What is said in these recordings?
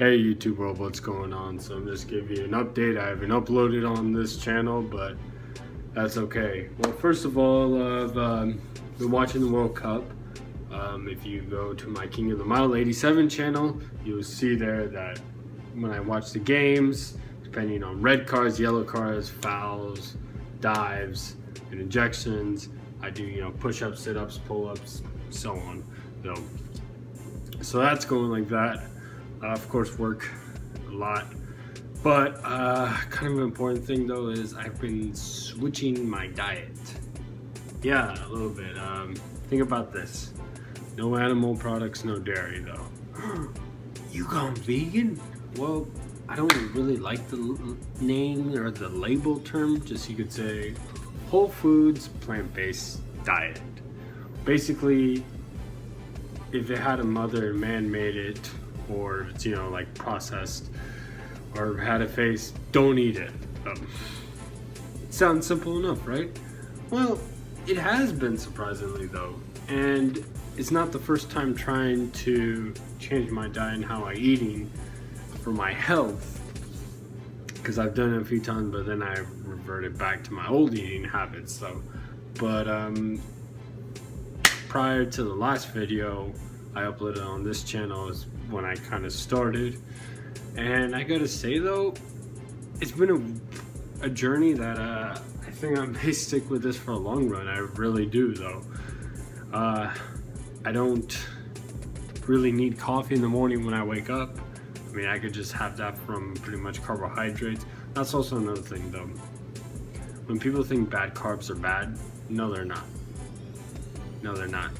Hey YouTube world, what's going on? So I'm just giving you an update. I haven't uploaded on this channel, but that's okay. Well, first of all, I've been watching the World Cup. If you go to my King of the Mile 87 channel, you'll see there that when I watch the games, depending on red cards, yellow cards, fouls, dives, and injections, I do, push-ups, sit-ups, pull-ups, so on. So that's going like that. Of course, work a lot, but kind of an important thing though is I've been switching my diet. Yeah, a little bit. Think about this: no animal products, no dairy though. You gone vegan? Well, I don't really like the name or the label term. Just you could say whole foods, plant-based diet. Basically, if it had a mother and man made it, or it's like processed or had a face, don't eat it. It sounds simple enough, right? Well, it has been surprisingly though, and it's not the first time trying to change my diet and how I'm eating for my health, because I've done it a few times, but then I reverted back to my old eating habits though. But prior to the last video I uploaded on this channel is when I kind of started, and I gotta say though, it's been a journey that I think I may stick with this for a long run. I really do though. I don't really need coffee in the morning when I wake up. I mean, I could just have that from pretty much carbohydrates. That's also another thing though. When people think bad carbs are bad, no they're not. No they're not.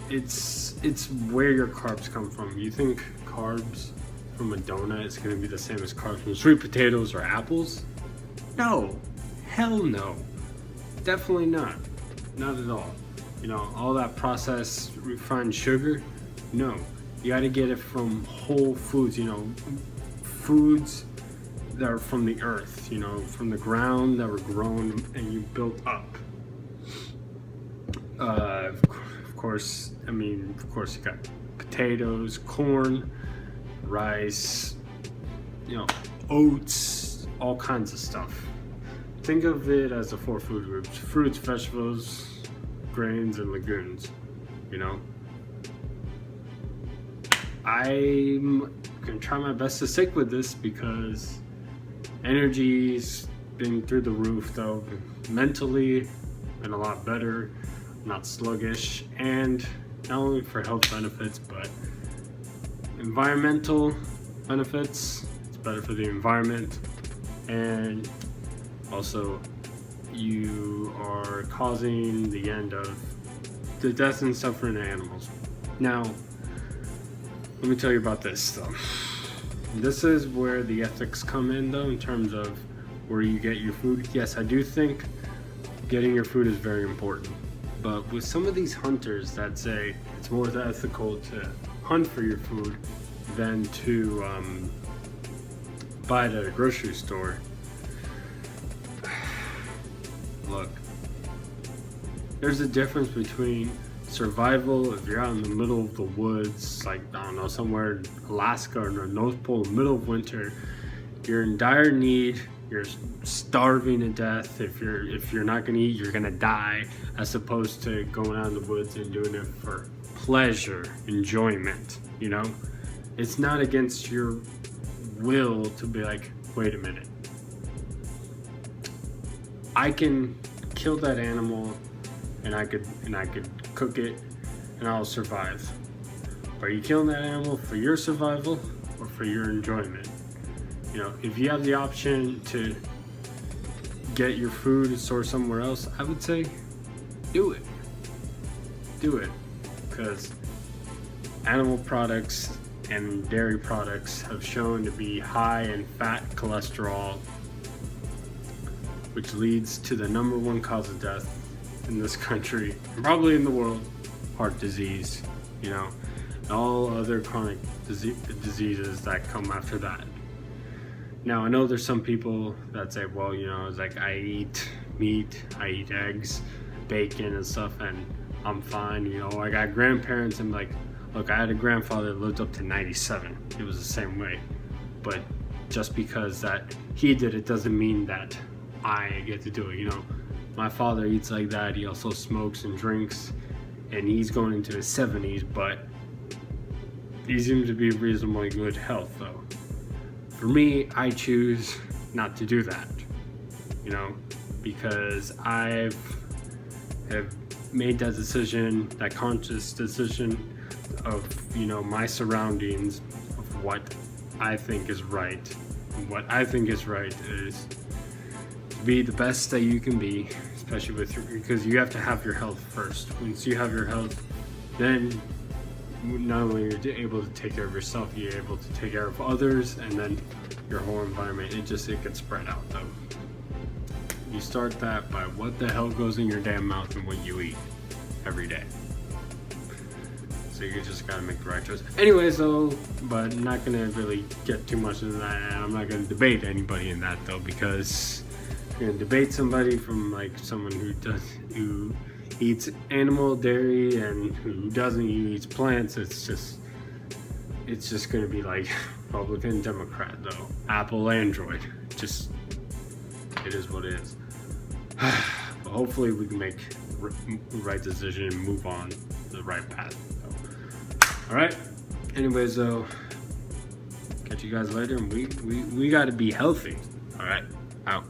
It's where your carbs come from. You think carbs from a donut is going to be the same as carbs from sweet potatoes or apples? No, hell no, definitely not at all. All that processed refined sugar, no. You got to get it from whole foods, foods that are from the earth, from the ground, that were grown and you built up. Of course, you got potatoes, corn, rice, oats, all kinds of stuff. Think of it as the 4 food groups: fruits, vegetables, grains, and legumes. I'm gonna try my best to stick with this because energy's been through the roof though. Mentally, been a lot better. Not sluggish, and not only for health benefits but environmental benefits. It's better for the environment, and also you are causing the end of the death and suffering of animals. Now let me tell you about this though. This is where the ethics come in though, in terms of where you get your food. Yes, I do think getting your food is very important. But with some of these hunters that say it's more ethical to hunt for your food than to buy it at a grocery store. Look, there's a difference between survival if you're out in the middle of the woods, like, I don't know, somewhere in Alaska or the North Pole, middle of winter. You're in dire need. You're starving to death. If you're not gonna eat, you're gonna die, as opposed to going out in the woods and doing it for pleasure, enjoyment. It's not against your will to be like, wait a minute, I can kill that animal and I could cook it and I'll survive. Are you killing that animal for your survival or for your enjoyment? If you have the option to get your food and source somewhere else, I would say do it. Do it. Because animal products and dairy products have shown to be high in fat, cholesterol, which leads to the #1 cause of death in this country, and probably in the world: heart disease, and all other chronic diseases that come after that. Now, I know there's some people that say, well, it's like, I eat meat, I eat eggs, bacon and stuff, and I'm fine. I got grandparents and like, Look, I had a grandfather that lived up to 97. It was the same way. But just because that he did it doesn't mean that I get to do it. You know, my father eats like that. He also smokes and drinks, and he's going into his 70s, but he seems to be reasonably good health though. For me, I choose not to do that, you know, because have made that decision, that conscious decision of, you know, my surroundings, of what I think is right. And what I think is right is to be the best that you can be, especially because you have to have your health first. Once you have your health, then not only are you able to take care of yourself, you're able to take care of others, and then your whole environment, it gets spread out though. You start that by what the hell goes in your damn mouth and what you eat every day. So you just gotta make the right choice. Anyways though, but I'm not gonna really get too much into that, and I'm not gonna debate anybody in that though, because you're gonna debate somebody from like someone who eats animal dairy and who doesn't, who eats plants. It's just gonna be like Republican, Democrat though, Apple, Android. It is what it is. But hopefully we can make the right decision and move on the right path. So, all right. Anyways, though, catch you guys later, and we got to be healthy. All right. Out.